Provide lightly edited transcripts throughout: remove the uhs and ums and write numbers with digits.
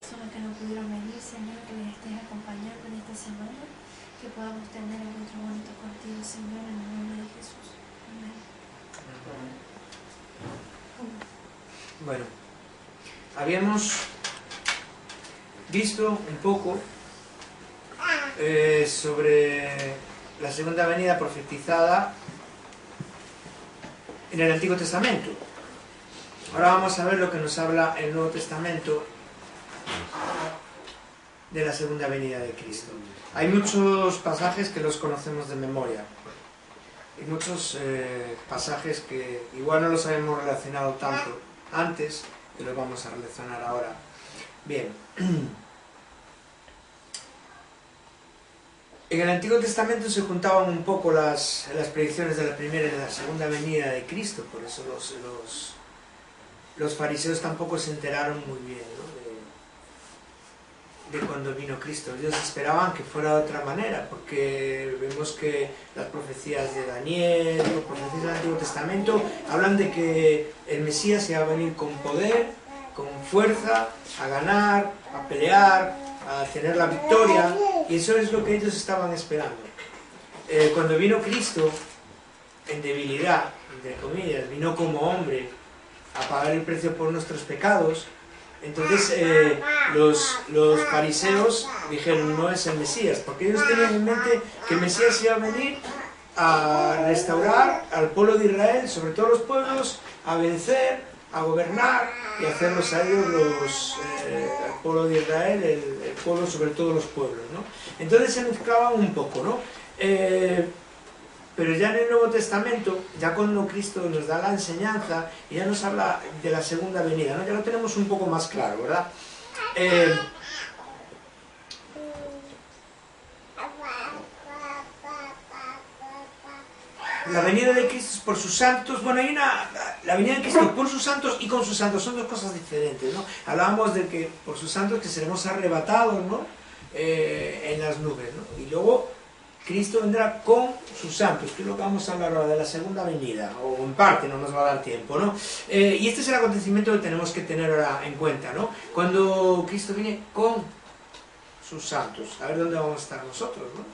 Personas que no pudieron venir, Señor, que les estés acompañando en esta semana, que podamos tener encuentros bonitos contigo, Señor, en el nombre de Jesús. Amén. Bueno, habíamos visto un poco sobre la segunda venida profetizada en el Antiguo Testamento. Ahora vamos a ver lo que nos habla el Nuevo Testamento de la segunda venida de Cristo. Hay muchos pasajes que los conocemos de memoria. Hay muchos pasajes que igual no los habíamos relacionado tanto antes, que los vamos a relacionar ahora. Bien. En el Antiguo Testamento se juntaban un poco las predicciones de la primera y de la segunda venida de Cristo, por eso los fariseos tampoco se enteraron muy bien, ¿no?, de cuando vino Cristo. Ellos esperaban que fuera de otra manera, porque vemos que las profecías de Daniel, las profecías del Antiguo Testamento, hablan de que el Mesías iba a venir con poder, con fuerza, a ganar, a pelear, a tener la victoria, y eso es lo que ellos estaban esperando. Cuando vino Cristo, en debilidad, entre comillas, vino como hombre a pagar el precio por nuestros pecados. Entonces los fariseos dijeron: no es el Mesías, porque ellos tenían en mente que el Mesías iba a venir a restaurar al pueblo de Israel, sobre todos los pueblos, a vencer, a gobernar y a hacerlos a ellos el pueblo de Israel, el pueblo sobre todos los pueblos, ¿no? Entonces se mezclaban un poco, ¿no? Pero ya en el Nuevo Testamento, ya cuando Cristo nos da la enseñanza, y ya nos habla de la segunda venida, ¿no? Ya lo tenemos un poco más claro, ¿verdad? La venida de Cristo por sus santos, bueno, la venida de Cristo por sus santos y con sus santos son dos cosas diferentes, ¿no? Hablábamos de que por sus santos que seremos arrebatados, ¿no?, en las nubes, ¿no? Y luego Cristo vendrá con sus santos, que es lo que vamos a hablar ahora de la segunda venida, o en parte, no nos va a dar tiempo, ¿no? Y este es el acontecimiento que tenemos que tener ahora en cuenta, ¿no? Cuando Cristo viene con sus santos, a ver dónde vamos a estar nosotros, ¿no?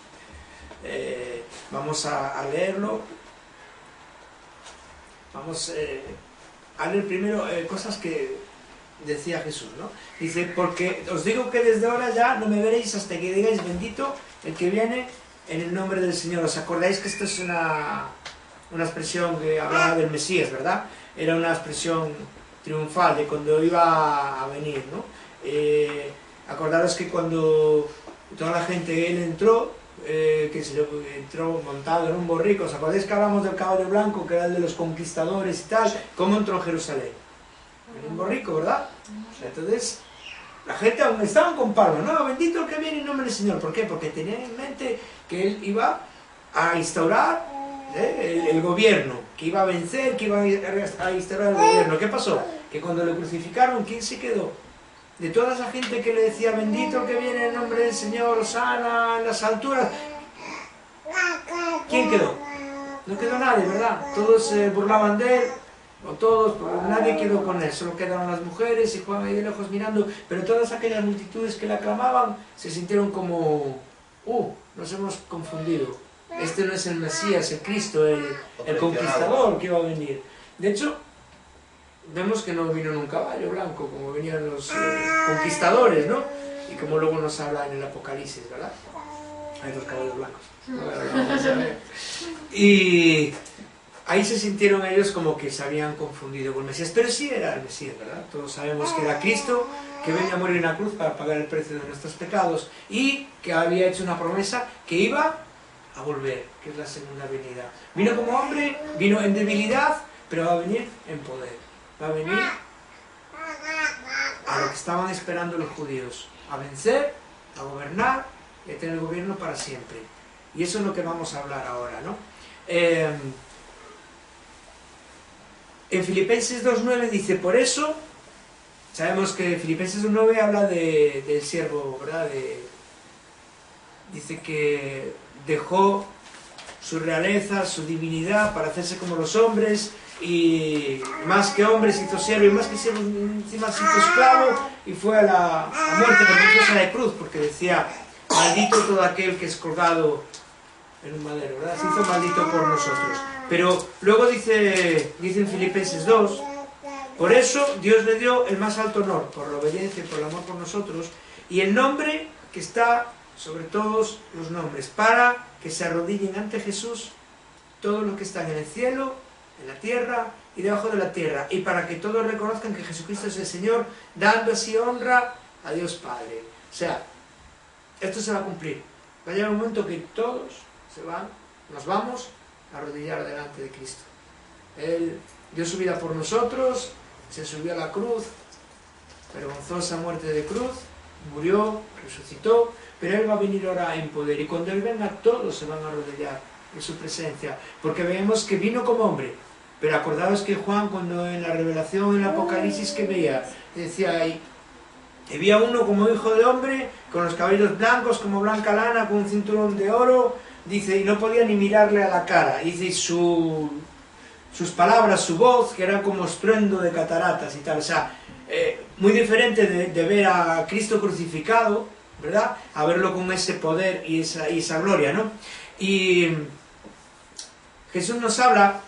Vamos a leerlo. Vamos a leer primero cosas que decía Jesús, ¿no? Dice: porque os digo que desde ahora ya no me veréis hasta que digáis bendito el que viene en el nombre del Señor. ¿Os acordáis que esto es una expresión que hablaba del Mesías, verdad? Era una expresión triunfal de cuando iba a venir, ¿no? Acordaros que cuando toda la gente, él entró, que se entró montado en un borrico. ¿Os acordáis que hablamos del caballo blanco, que era el de los conquistadores y tal? ¿Cómo entró en Jerusalén? En un borrico, ¿verdad? Entonces la gente aún estaban con palmas, no, bendito el que viene en nombre del Señor. ¿Por qué? Porque tenían en mente que él iba a instaurar el gobierno, que iba a vencer, que iba a instaurar el gobierno. ¿Qué pasó? Que cuando lo crucificaron, ¿quién se quedó? De toda esa gente que le decía bendito el que viene en nombre del Señor, Hosana en las alturas, ¿quién quedó? No quedó nadie, ¿verdad? Todos se burlaban de él, o todos, nadie quedó con él, solo quedaron las mujeres y Juan ahí de lejos mirando, pero todas aquellas multitudes que le aclamaban se sintieron como: nos hemos confundido, este no es el Mesías, el Cristo, el conquistador que iba a venir. De hecho, vemos que no vino en un caballo blanco como venían los conquistadores, ¿no? Y como luego nos habla en el Apocalipsis, ¿verdad? Hay dos caballos blancos. Y ahí se sintieron ellos como que se habían confundido con el Mesías, pero sí era el Mesías, ¿verdad? Todos sabemos que era Cristo, que venía a morir en la cruz para pagar el precio de nuestros pecados, y que había hecho una promesa que iba a volver, que es la segunda venida. Vino como hombre, vino en debilidad, pero va a venir en poder. Va a venir a lo que estaban esperando los judíos, a vencer, a gobernar y a tener el gobierno para siempre. Y eso es lo que vamos a hablar ahora, ¿no? En Filipenses 2.9 dice: por eso, sabemos que Filipenses 2.9 habla del siervo, ¿verdad? Dice que dejó su realeza, su divinidad para hacerse como los hombres, y más que hombre se hizo siervo, y más que siervo encima se hizo esclavo, y fue a la muerte vergonzosa de cruz, porque decía, maldito todo aquel que es colgado en un madero, ¿verdad? Se hizo maldito por nosotros. Pero luego dice en Filipenses 2, por eso Dios le dio el más alto honor, por la obediencia y por el amor por nosotros, y el nombre que está sobre todos los nombres, para que se arrodillen ante Jesús todos los que están en el cielo, en la tierra y debajo de la tierra, y para que todos reconozcan que Jesucristo es el Señor, dando así honra a Dios Padre. O sea, esto se va a cumplir. Va a llegar un momento que todos nos vamos a arrodillar delante de Cristo. Él dio su vida por nosotros, se subió a la cruz, vergonzosa muerte de cruz, murió, resucitó, pero Él va a venir ahora en poder, y cuando Él venga todos se van a arrodillar en su presencia, porque vemos que vino como hombre. Pero acordaos que Juan, cuando en la revelación, en el Apocalipsis que veía, decía ahí, había uno como hijo de hombre, con los cabellos blancos como blanca lana, con un cinturón de oro, dice, y no podía ni mirarle a la cara, dice, y sus palabras, su voz, que era como estruendo de cataratas y tal. O sea, muy diferente de ver a Cristo crucificado, ¿verdad?, a verlo con ese poder y esa gloria, ¿no? Y Jesús nos habla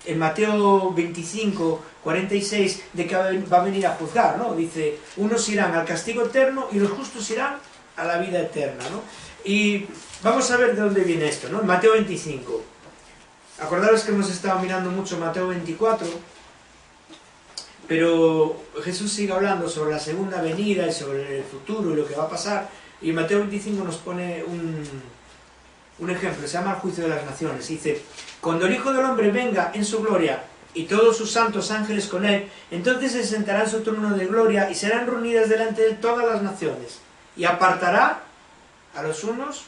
en Mateo 25, 46, de que va a venir a juzgar, ¿no? Dice, unos irán al castigo eterno y los justos irán a la vida eterna, ¿no? Y vamos a ver de dónde viene esto, ¿no? Mateo 25. Acordaros que hemos estado mirando mucho Mateo 24, pero Jesús sigue hablando sobre la segunda venida y sobre el futuro y lo que va a pasar, y Mateo 25 nos pone un ejemplo, se llama el juicio de las naciones. Dice, cuando el Hijo del Hombre venga en su gloria y todos sus santos ángeles con él, entonces se sentará en su trono de gloria y serán reunidas delante de él todas las naciones, y apartará a los unos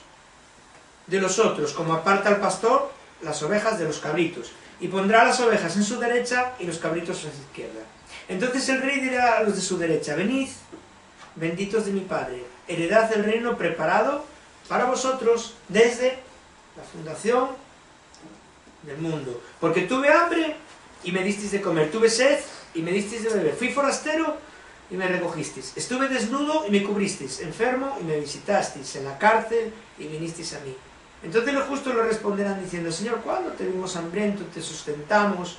de los otros, como aparta el pastor las ovejas de los cabritos, y pondrá las ovejas en su derecha y los cabritos en su izquierda. Entonces el rey dirá a los de su derecha, venid, benditos de mi Padre, heredad el reino preparado para vosotros desde la fundación del mundo. Porque tuve hambre y me disteis de comer, tuve sed y me disteis de beber, fui forastero y me recogisteis, estuve desnudo y me cubristeis, enfermo y me visitasteis, en la cárcel y vinisteis a mí. Entonces los justos le responderán diciendo, Señor, ¿cuándo te vimos hambriento y te sustentamos,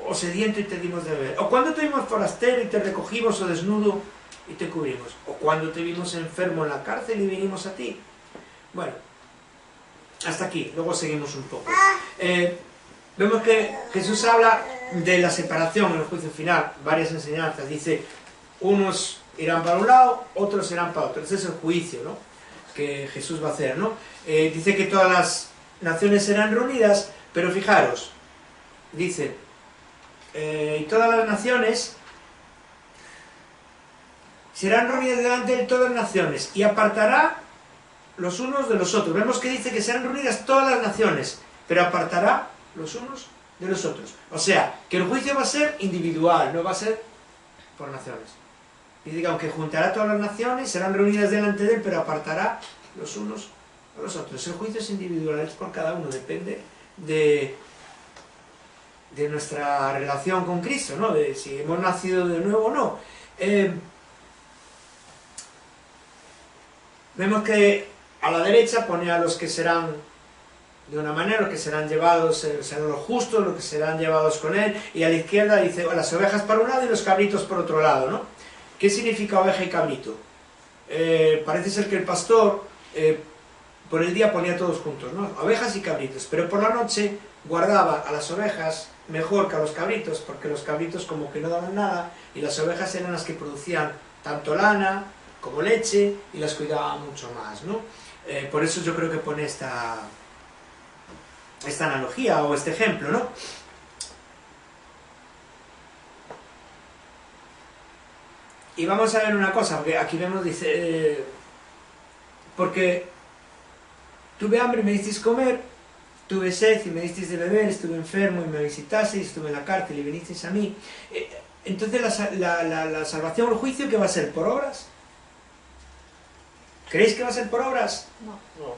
o sediento y te dimos de beber? ¿O cuándo te vimos forastero y te recogimos, o desnudo y te cubrimos? ¿O cuándo te vimos enfermo en la cárcel y vinimos a ti? Bueno, hasta aquí, luego seguimos un poco. Vemos que Jesús habla de la separación en el juicio final, varias enseñanzas. Dice, unos irán para un lado, otros irán para otro. Ese es el juicio, ¿no?, que Jesús va a hacer, ¿no? Dice que todas las naciones serán reunidas, pero fijaros, dice, y todas las naciones serán reunidas delante de todas las naciones, y apartará los unos de los otros. Vemos que dice que serán reunidas todas las naciones, pero apartará los unos de los otros. O sea, que el juicio va a ser individual, no va a ser por naciones. Dice que aunque juntará todas las naciones, serán reunidas delante de él, pero apartará los unos a los otros. El juicio es individual, es por cada uno, depende de nuestra relación con Cristo, ¿no?, de si hemos nacido de nuevo o no. Vemos que a la derecha pone a los que serán de una manera, los que serán llevados, serán los justos, los que serán llevados con él, y a la izquierda dice las ovejas por un lado y los cabritos por otro lado, ¿no? ¿Qué significa oveja y cabrito? Parece ser que el pastor por el día ponía todos juntos, ¿no?, ovejas y cabritos, pero por la noche guardaba a las ovejas mejor que a los cabritos, porque los cabritos como que no daban nada, y las ovejas eran las que producían tanto lana como leche, y las cuidaba mucho más, ¿no? Por eso yo creo que pone esta analogía o este ejemplo, ¿no? Y vamos a ver una cosa, porque aquí vemos, dice, porque tuve hambre y me disteis comer, tuve sed y me disteis de beber, estuve enfermo y me visitasteis, estuve en la cárcel y vinisteis a mí. Entonces la salvación o el juicio, ¿qué va a ser? ¿Por obras? ¿Creéis que va a ser por obras? No. No.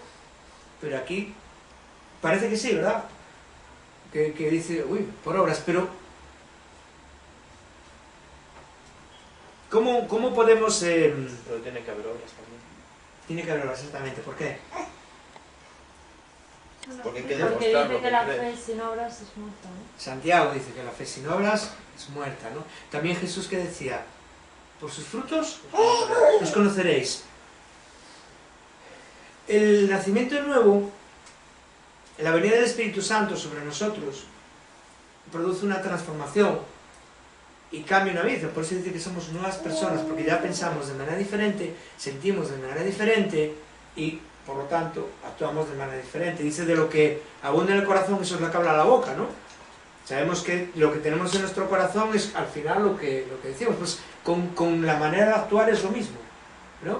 Pero aquí parece que sí, ¿verdad? que dice, uy, por obras, pero ¿cómo podemos...? Pero tiene que haber obras también. Tiene que haber obras, exactamente, ¿por qué? Porque hay que Porque demostrar dice lo que que la crees. fe sin obras es muerta, ¿no? Santiago dice que la fe sin obras es muerta, ¿no? También Jesús que decía, por sus frutos los conoceréis. El nacimiento de nuevo, la venida del Espíritu Santo sobre nosotros, produce una transformación y cambia una vida. Por eso dice que somos nuevas personas, porque ya pensamos de manera diferente, sentimos de manera diferente y, por lo tanto, actuamos de manera diferente. Dice, de lo que abunda en el corazón, eso es lo que habla la boca, ¿no? Sabemos que lo que tenemos en nuestro corazón es al final lo que decimos. Pues con la manera de actuar es lo mismo, ¿no?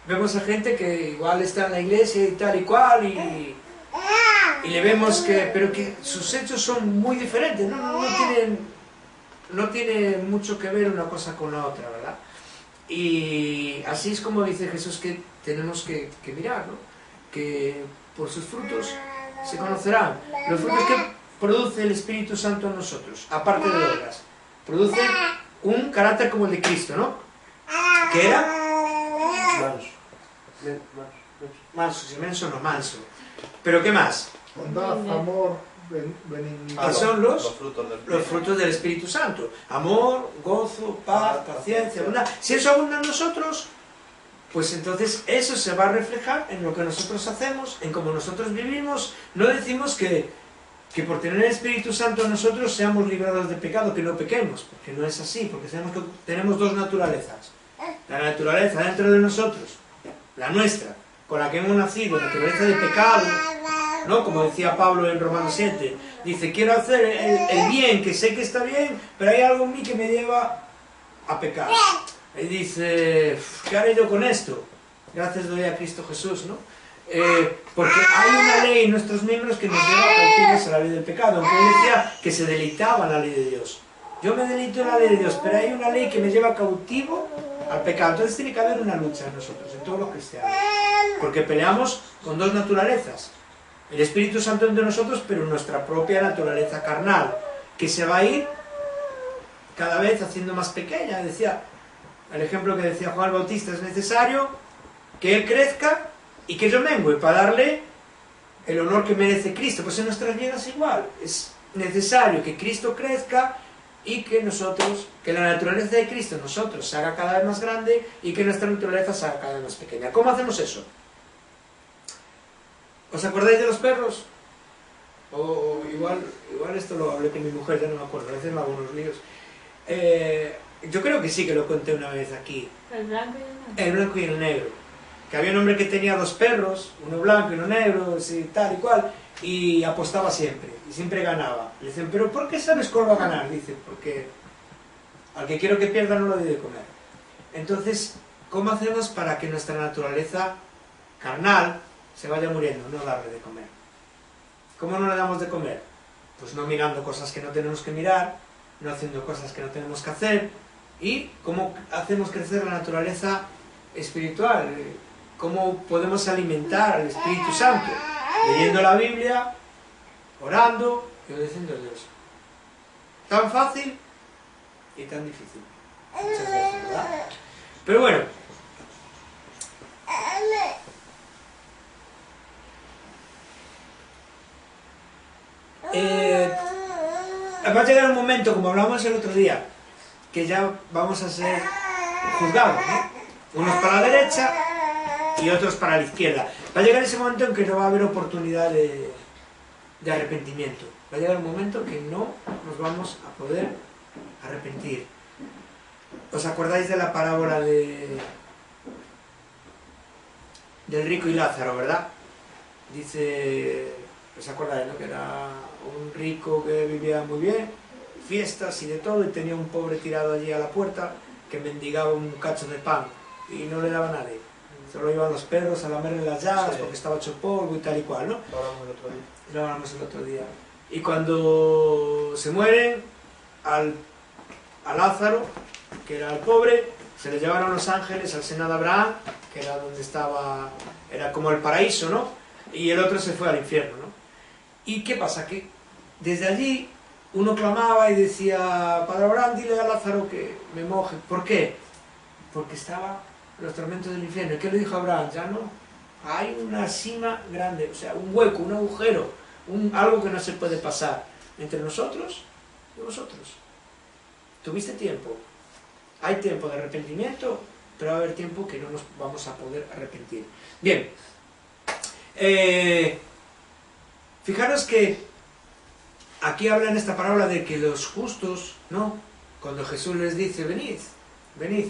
Vemos a gente que igual está en la iglesia y tal y cual y le vemos pero que sus hechos son muy diferentes, no tienen mucho que ver una cosa con la otra, ¿verdad? Y así es como dice Jesús que tenemos que mirar, ¿no? Que por sus frutos se conocerán. Los frutos que produce el Espíritu Santo en nosotros, aparte de obras, produce un carácter como el de Cristo, ¿no? Que era manso, si menso no manso. ¿Pero qué más? Bondad, amor, benignidad. Que son los frutos del Espíritu. frutos del Espíritu Santo. Amor, gozo, paz, paciencia, bondad. Si eso abunda en nosotros, pues entonces eso se va a reflejar en lo que nosotros hacemos, en cómo nosotros vivimos. No decimos que por tener el Espíritu Santo en nosotros seamos librados de pecado, que no pequemos, porque no es así, porque sabemos que tenemos dos naturalezas. La naturaleza dentro de nosotros, la nuestra, con la que hemos nacido, la naturaleza de pecado, ¿no? Como decía Pablo en Romanos 7, dice, quiero hacer el bien, que sé que está bien, pero hay algo en mí que me lleva a pecar. Y dice, ¿qué haré yo con esto? Gracias doy a Cristo Jesús, ¿no? Porque hay una ley en nuestros miembros que nos lleva cautivos a la ley del pecado. Aunque él decía que se deleitaba en la ley de Dios. Yo me deleito en la ley de Dios, pero hay una ley que me lleva cautivo al pecado. Entonces tiene que haber una lucha en nosotros, en todos los cristianos. Porque peleamos con dos naturalezas. El Espíritu Santo entre nosotros, pero nuestra propia naturaleza carnal, que se va a ir cada vez haciendo más pequeña. Decía, el ejemplo que decía Juan el Bautista, es necesario que él crezca y que yo mengue para darle el honor que merece Cristo. Pues en nuestras vidas igual, es necesario que Cristo crezca y que nosotros, que la naturaleza de Cristo en nosotros se haga cada vez más grande y que nuestra naturaleza se haga cada vez más pequeña. ¿Cómo hacemos eso? ¿Os acordáis de los perros? O igual esto lo hablé con mi mujer, ya no me acuerdo, a veces me hago unos líos. Yo creo que sí que lo conté una vez aquí. El blanco y el negro. El blanco y el negro. Que había un hombre que tenía dos perros, uno blanco y uno negro, así, tal y cual, y apostaba siempre, y siempre ganaba. Le dicen, ¿pero por qué sabes cuál va a ganar? Dice, porque al que quiero que pierda no lo doy de comer. Entonces, ¿cómo hacemos para que nuestra naturaleza carnal se vaya muriendo? No darle de comer. ¿Cómo no le damos de comer? Pues no mirando cosas que no tenemos que mirar, no haciendo cosas que no tenemos que hacer. ¿Y cómo hacemos crecer la naturaleza espiritual? ¿Cómo podemos alimentar al Espíritu Santo? Leyendo la Biblia, orando y obedeciendo a Dios. Tan fácil y tan difícil. Muchas veces, ¿verdad? Pero bueno. Va a llegar un momento, como hablamos el otro día, que ya vamos a ser juzgados, ¿no? Unos para la derecha y otros para la izquierda. Va a llegar ese momento en que no va a haber oportunidad de arrepentimiento. Va a llegar un momento que no nos vamos a poder arrepentir. ¿Os acordáis de la parábola del rico y Lázaro, verdad? Dice, ¿os acordáis, no? Que era un rico que vivía muy bien, fiestas y de todo, y tenía un pobre tirado allí a la puerta que mendigaba un cacho de pan y no le daba a nadie. Solo iban los perros a lamerle las llagas, sí, porque estaba hecho polvo y tal y cual, ¿no? Lo hablamos el otro día. Lo hablamos el otro día. Y cuando se mueren, a Lázaro, que era el pobre, se le llevaron los ángeles al seno de Abraham, que era donde estaba, era como el paraíso, ¿no? Y el otro se fue al infierno, ¿no? ¿Y qué pasa? Que desde allí uno clamaba y decía, Padre Abraham, dile a Lázaro que me moje. ¿Por qué? Porque estaba en los tormentos del infierno. ¿Y qué le dijo Abraham? Ya no. Hay una sima grande, o sea, un hueco, un agujero, algo que no se puede pasar entre nosotros y vosotros. ¿Tuviste tiempo? Hay tiempo de arrepentimiento, pero va a haber tiempo que no nos vamos a poder arrepentir. Bien. Fijaros que aquí habla en esta parábola de que los justos, ¿no? Cuando Jesús les dice, venid, venid,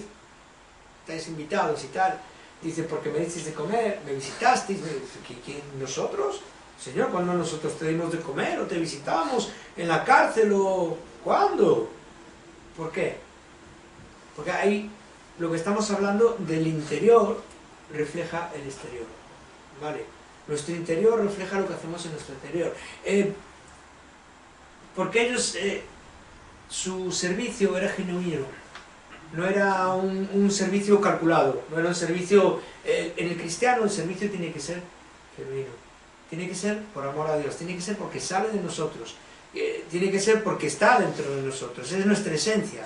estáis invitados y tal, dice, porque me disteis de comer, me visitasteis, ¿quién, nosotros? Señor, ¿cuándo nosotros te dimos de comer o te visitamos en la cárcel o cuándo? ¿Por qué? Porque ahí lo que estamos hablando del interior refleja el exterior, ¿vale? Nuestro interior refleja lo que hacemos en nuestro exterior. Porque ellos, su servicio era genuino, no era un servicio calculado, no era un servicio... en el cristiano el servicio tiene que ser genuino, tiene que ser por amor a Dios, tiene que ser porque sale de nosotros, tiene que ser porque está dentro de nosotros, es nuestra esencia,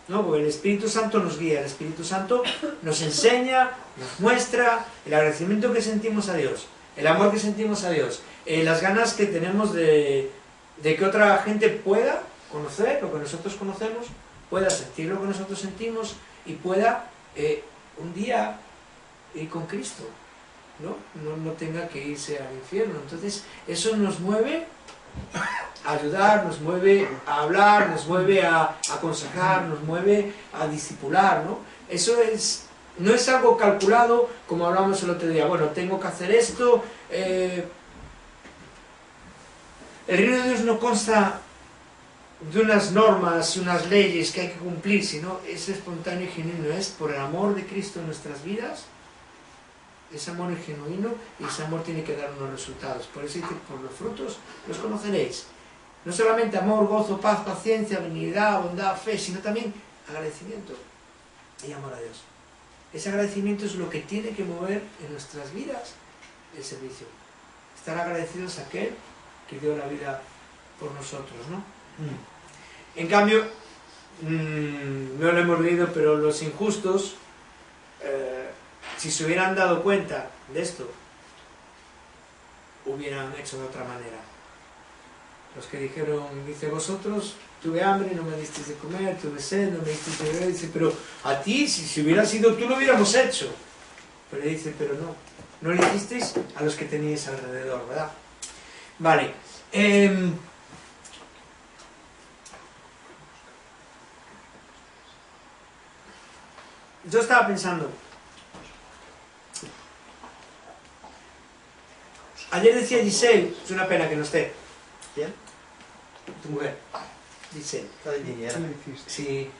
¿no? Porque el Espíritu Santo nos guía, el Espíritu Santo nos enseña, nos muestra el agradecimiento que sentimos a Dios, el amor que sentimos a Dios, las ganas que tenemos de que otra gente pueda conocer lo que nosotros conocemos, pueda sentir lo que nosotros sentimos y pueda un día ir con Cristo, no tenga que irse al infierno. Entonces eso nos mueve a ayudar, nos mueve a hablar, nos mueve a aconsejar, nos mueve a discipular, ¿no? Eso no es algo calculado como hablamos el otro día, bueno, tengo que hacer esto. El reino de Dios no consta de unas normas y unas leyes que hay que cumplir, sino es espontáneo y genuino, es por el amor de Cristo en nuestras vidas. Ese amor es genuino y ese amor tiene que dar unos resultados. Por eso dice, por los frutos los conoceréis. No solamente amor, gozo, paz, paciencia, benignidad, bondad, fe, sino también agradecimiento y amor a Dios. Ese agradecimiento es lo que tiene que mover en nuestras vidas el servicio. Estar agradecidos a aquel que dio la vida por nosotros, ¿no? En cambio, no lo hemos leído, pero los injustos, si se hubieran dado cuenta de esto, hubieran hecho de otra manera. Los que dijeron, dice, vosotros, tuve hambre y no me disteis de comer, tuve sed, no me disteis de beber, dice, pero a ti, si hubiera sido tú, lo hubiéramos hecho. Pero dice, pero no le hicisteis a los que teníais alrededor, ¿verdad? Vale. Yo estaba pensando, ayer decía Giselle, es una pena que no esté. ¿Quién? Tu mujer, Giselle. La de niñera. Sí.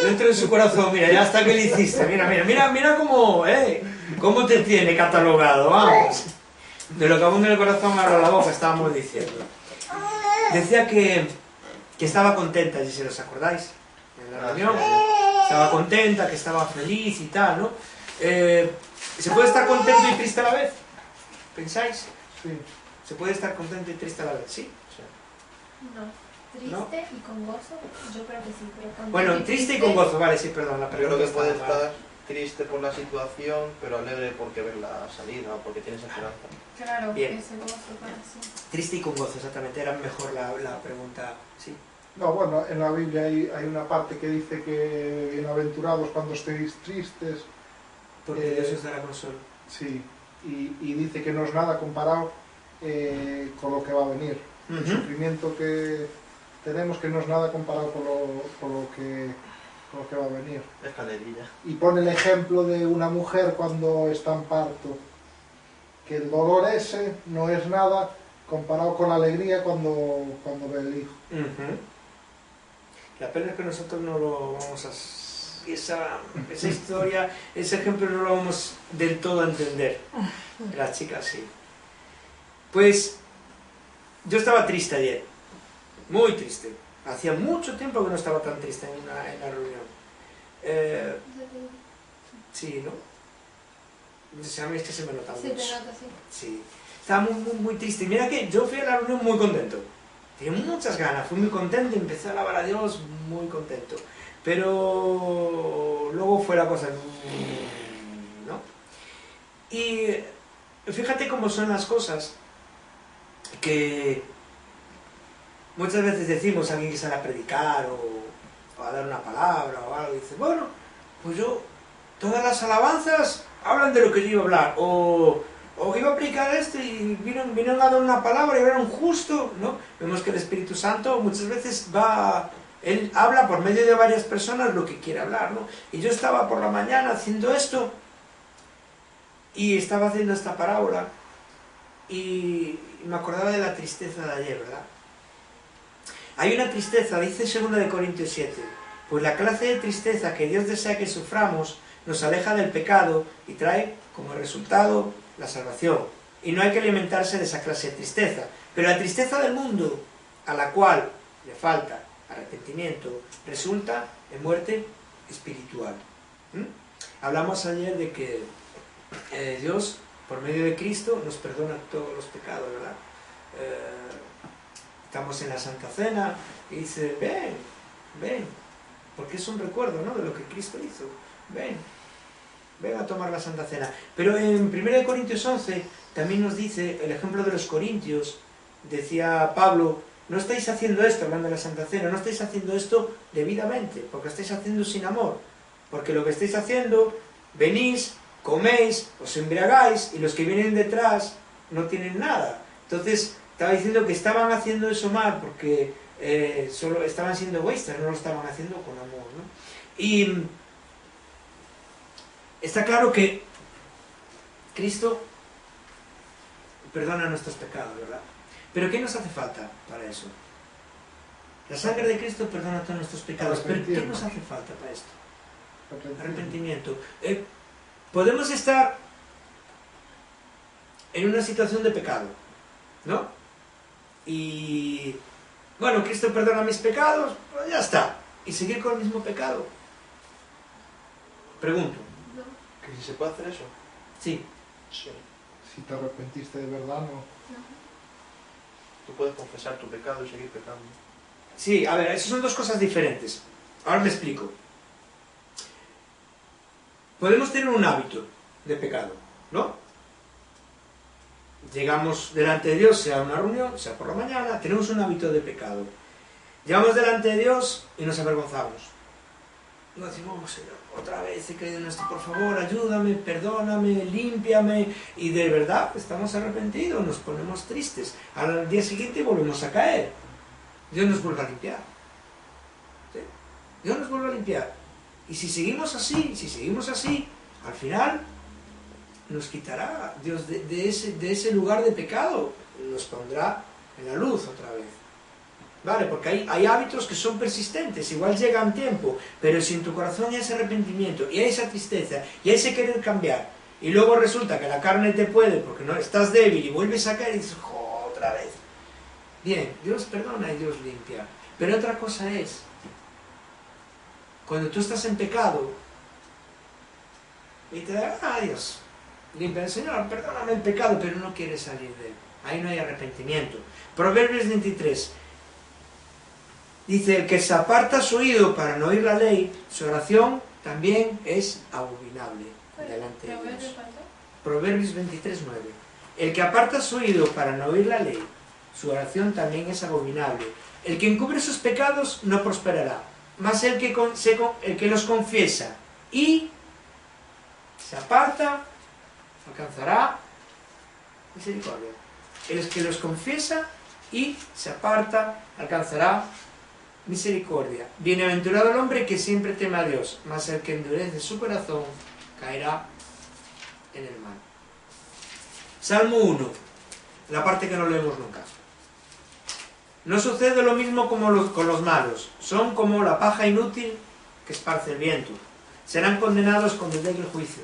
Dentro de su corazón, mira, ya hasta que le hiciste, mira cómo te tiene catalogado, vamos. De lo que aún en el corazón me abra la boca, estábamos diciendo. Decía que estaba contenta, si ¿os acordáis? En la reunión, estaba contenta, que estaba feliz y tal, ¿no? ¿Se puede estar contento y triste a la vez? ¿Pensáis? Sí. ¿Se puede estar contento y triste a la vez? ¿Sí? No, triste y con gozo, yo creo que sí, pero con Bueno, triste y con gozo, vale, sí, perdón, la Yo pregunta creo que puede estaba mal. estar triste por la situación, pero alegre porque ves la salida o porque tienes esperanza. Claro, Bien. ese gozo para sí. Triste y con gozo, exactamente, era mejor la pregunta, sí. No, bueno, en la Biblia hay una parte que dice que bienaventurados cuando estéis tristes, Porque Dios os dará consuelo. sí, y dice que no es nada comparado con lo que va a venir. El sufrimiento que tenemos que no es nada comparado con lo que va a venir. Es canelilla. Y pone el ejemplo de una mujer cuando está en parto, que el dolor ese no es nada comparado con la alegría cuando ve el hijo. La pena es que nosotros no lo vamos a... Esa historia, ese ejemplo no lo vamos del todo a entender. Las chicas sí. Pues yo estaba triste ayer, muy triste. Hacía mucho tiempo que no estaba tan triste en la reunión. Sí, ¿no? A mí es que se me nota Sí, mucho. te noto, sí. Sí. Estaba muy triste. Mira que yo fui a la reunión muy contento. Tenía muchas ganas, fui muy contento, empecé a alabar a Dios muy contento. Pero luego fue la cosa, ¿no? Y fíjate cómo son las cosas, que muchas veces decimos a alguien que sale a predicar o a dar una palabra o algo, y dice, bueno, pues yo, todas las alabanzas hablan de lo que yo iba a hablar, o iba a predicar esto y vinieron a dar una palabra y era un justo, ¿no? Vemos que el Espíritu Santo muchas veces él habla por medio de varias personas lo que quiere hablar, ¿no? Y yo estaba por la mañana haciendo esto y estaba haciendo esta parábola y me acordaba de la tristeza de ayer, ¿verdad? Hay una tristeza, dice 2 Corintios 7, pues la clase de tristeza que Dios desea que suframos nos aleja del pecado y trae como resultado la salvación. Y no hay que alimentarse de esa clase de tristeza. Pero la tristeza del mundo, a la cual le falta arrepentimiento, resulta en muerte espiritual. Hablamos ayer de que Dios, por medio de Cristo, nos perdona todos los pecados, ¿verdad? Estamos en la Santa Cena y dice, ven, porque es un recuerdo, ¿no?, de lo que Cristo hizo. Ven a tomar la Santa Cena. Pero en 1 Corintios 11 también nos dice, el ejemplo de los corintios, decía Pablo, no estáis haciendo esto, hablando de la Santa Cena, no estáis haciendo esto debidamente, porque estáis haciendo sin amor. Porque lo que estáis haciendo, venís, coméis, os embriagáis, y los que vienen detrás no tienen nada. Entonces, estaba diciendo que estaban haciendo eso mal, porque solo estaban siendo egoístas, no lo estaban haciendo con amor, ¿no? Y está claro que Cristo perdona nuestros pecados, ¿verdad? Pero ¿qué nos hace falta para eso? La sangre de Cristo perdona todos nuestros pecados, pero ¿qué nos hace falta para esto? Arrepentimiento. Podemos estar en una situación de pecado, ¿no? Y bueno, Cristo perdona mis pecados, pues ya está. ¿Y seguir con el mismo pecado? Pregunto. ¿Que si se puede hacer eso? Sí. Sí. Si te arrepentiste de verdad, no. Tú puedes confesar tu pecado y seguir pecando. Sí, a ver, esas son dos cosas diferentes. Ahora me explico. Podemos tener un hábito de pecado, ¿no? Llegamos delante de Dios, sea una reunión, sea por la mañana, tenemos un hábito de pecado. Llegamos delante de Dios y nos avergonzamos. Y decimos, oh, Señor, otra vez he caído en esto, por favor, ayúdame, perdóname, límpiame. Y de verdad estamos arrepentidos, nos ponemos tristes. Al día siguiente volvemos a caer. Dios nos vuelve a limpiar. ¿Sí? Dios nos vuelve a limpiar. Y si seguimos así, al final nos quitará Dios de ese lugar de pecado, nos pondrá en la luz otra vez. ¿Vale? Porque hay hábitos que son persistentes, igual llegan tiempo, pero si en tu corazón hay ese arrepentimiento y hay esa tristeza y hay ese querer cambiar, y luego resulta que la carne te puede porque no estás débil y vuelves a caer y dices, ¡oh, otra vez! Bien, Dios perdona y Dios limpia. Pero otra cosa es, cuando tú estás en pecado y te da, Dios, limpia el Señor, perdóname el pecado, pero no quieres salir de él. Ahí no hay arrepentimiento. Proverbios 23 dice, el que se aparta su oído para no oír la ley, su oración también es abominable delante de Dios. Proverbios 23, 9. El que aparta su oído para no oír la ley, su oración también es abominable. El que encubre sus pecados no prosperará, mas el que los confiesa y se aparta alcanzará misericordia. El que los confiesa y se aparta alcanzará misericordia. Bienaventurado el hombre que siempre teme a Dios, mas el que endurece su corazón caerá en el mal. Salmo 1, la parte que no leemos nunca. No sucede lo mismo como con los malos, son como la paja inútil que esparce el viento. Serán condenados con el día del juicio.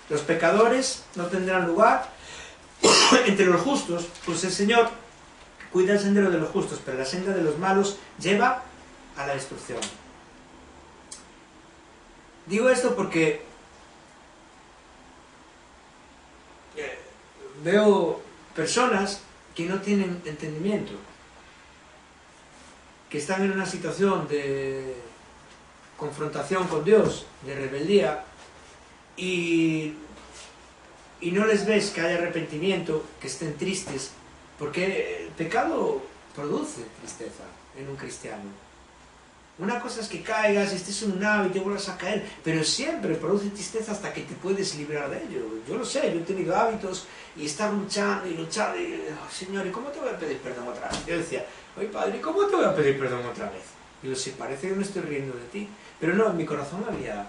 Los pecadores no tendrán lugar entre los justos, pues el Señor cuida el sendero de los justos, pero la senda de los malos lleva a la destrucción. Digo esto porque veo personas que no tienen entendimiento, que están en una situación de confrontación con Dios, de rebeldía, y no les ves que haya arrepentimiento, que estén tristes, porque el pecado produce tristeza en un cristiano. Una cosa es que caigas, estés en un hábito y vuelvas a caer, pero siempre produce tristeza hasta que te puedes librar de ello. Yo lo sé, yo he tenido hábitos y estar luchando y luchando y, oh, Señor, ¿y cómo te voy a pedir perdón otra vez? Yo decía, oye Padre, ¿y cómo te voy a pedir perdón otra vez? Digo, sí, parece que me estoy riendo de ti. Pero no, en mi corazón había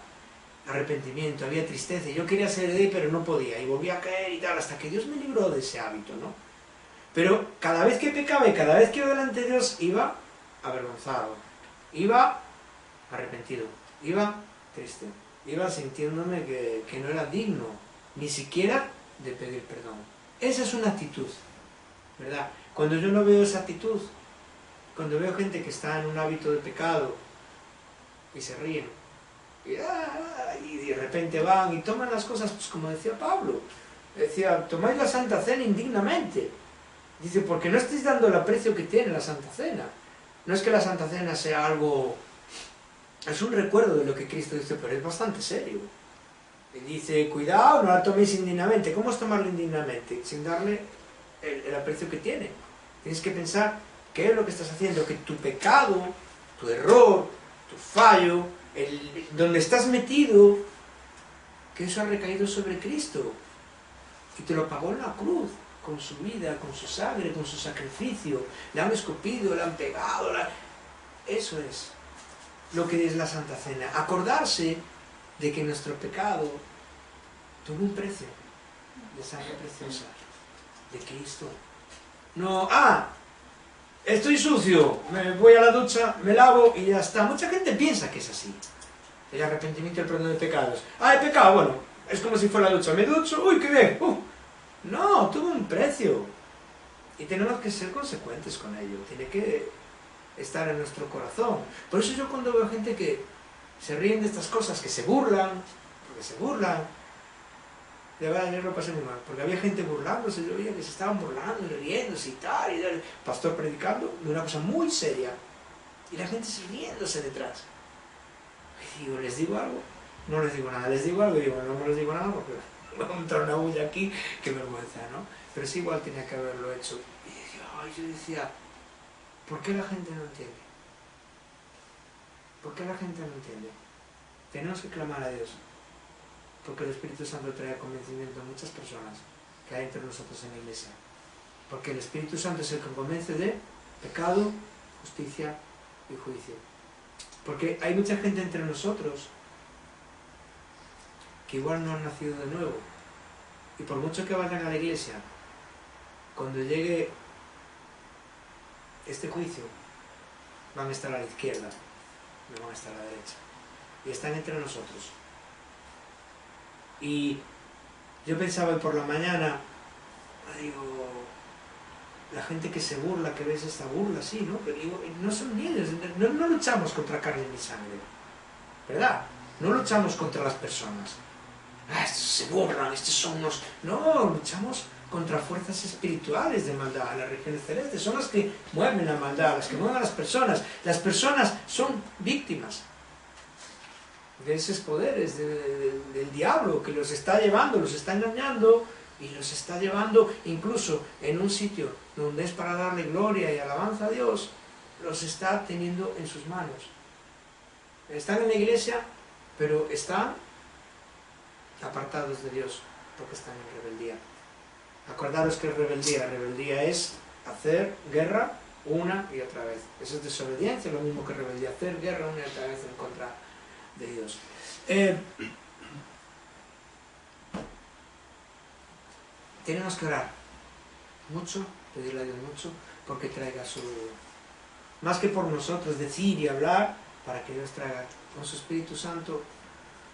arrepentimiento, había tristeza, y yo quería salir de ahí, pero no podía, y volvía a caer y tal, hasta que Dios me libró de ese hábito, ¿no? Pero cada vez que pecaba y cada vez que iba delante de Dios, iba avergonzado, iba arrepentido, iba triste, iba sintiéndome que no era digno, ni siquiera de pedir perdón. Esa es una actitud, ¿verdad? Cuando yo no veo esa actitud, cuando veo gente que está en un hábito de pecado, y se ríen, y de repente van y toman las cosas, pues como decía Pablo, decía, tomáis la Santa Cena indignamente. Dice, porque no estáis dando el aprecio que tiene la Santa Cena. No es que la Santa Cena sea algo, es un recuerdo de lo que Cristo dice, pero es bastante serio. Y dice, cuidado, no la toméis indignamente. ¿Cómo es tomarla indignamente? Sin darle el aprecio que tiene. Tienes que pensar qué es lo que estás haciendo, que tu pecado, tu error, tu fallo, donde estás metido, que eso ha recaído sobre Cristo y te lo pagó en la cruz, con su vida, con su sangre, con su sacrificio. Le han escupido, le han pegado, eso es lo que es la Santa Cena, acordarse de que nuestro pecado tuvo un precio de sangre preciosa de Cristo. No, estoy sucio, me voy a la ducha, me lavo y ya está. Mucha gente piensa que es así. El arrepentimiento y el perdón de pecados. He pecado, bueno, es como si fuera la ducha. Me ducho, uy, qué bien. No, tuvo un precio. Y tenemos que ser consecuentes con ello. Tiene que estar en nuestro corazón. Por eso yo cuando veo gente que se ríen de estas cosas, que se burlan, porque se burlan, de verdad yo lo pasé muy mal, porque había gente burlándose, yo veía que se estaban burlando y riéndose y tal, y el pastor predicando de una cosa muy seria, y la gente se riéndose detrás. Y digo, ¿les digo algo? No les digo nada, les digo algo y digo, no les digo nada porque me va a entrar una bulla aquí, qué vergüenza, ¿no? Pero sí, igual tenía que haberlo hecho. Y yo decía, ¿por qué la gente no entiende? ¿Por qué la gente no entiende? Tenemos que clamar a Dios, porque el Espíritu Santo trae convencimiento a muchas personas que hay entre nosotros en la iglesia. Porque el Espíritu Santo es el que convence de pecado, justicia y juicio. Porque hay mucha gente entre nosotros que igual no han nacido de nuevo. Y por mucho que vayan a la iglesia, cuando llegue este juicio, van a estar a la izquierda, no van a estar a la derecha. Y están entre nosotros. Y yo pensaba por la mañana, digo, la gente que se burla, que ves esta burla, sí, ¿no? Pero digo, no son niños, no luchamos contra carne ni sangre, ¿verdad? No luchamos contra las personas. Estos se burlan, estos son unos... No, luchamos contra fuerzas espirituales de maldad. Las regiones celestes son las que mueven la maldad, las que mueven a las personas. Las personas son víctimas de esos poderes del diablo que los está llevando, los está engañando y los está llevando incluso en un sitio donde es para darle gloria y alabanza a Dios, los está teniendo en sus manos. Están en la iglesia, pero están apartados de Dios porque están en rebeldía. Acordaros que rebeldía es hacer guerra una y otra vez. Eso es desobediencia, lo mismo que rebeldía, hacer guerra una y otra vez en contra de Dios. Tenemos que orar mucho, pedirle a Dios mucho, porque traiga su... Más que por nosotros decir y hablar, para que Dios traiga con su Espíritu Santo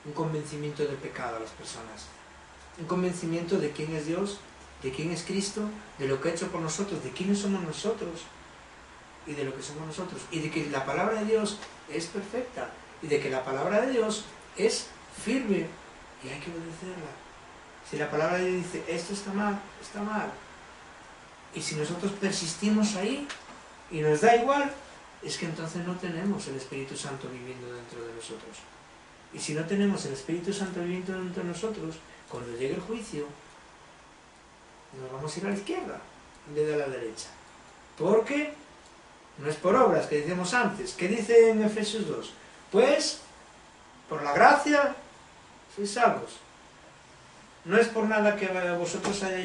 un convencimiento del pecado a las personas. Un convencimiento de quién es Dios, de quién es Cristo, de lo que ha hecho por nosotros, de quiénes somos nosotros y de lo que somos nosotros. Y de que la palabra de Dios es perfecta. Y de que la palabra de Dios es firme y hay que obedecerla. Si la palabra de Dios dice, esto está mal, está mal. Y si nosotros persistimos ahí y nos da igual, es que entonces no tenemos el Espíritu Santo viviendo dentro de nosotros. Y si no tenemos el Espíritu Santo viviendo dentro de nosotros, cuando llegue el juicio, nos vamos a ir a la izquierda en vez de a la derecha. Porque no es por obras, que decíamos antes. ¿Qué dice en Efesios 2? Pues, por la gracia, sois salvos. No es por nada que vosotros hayáis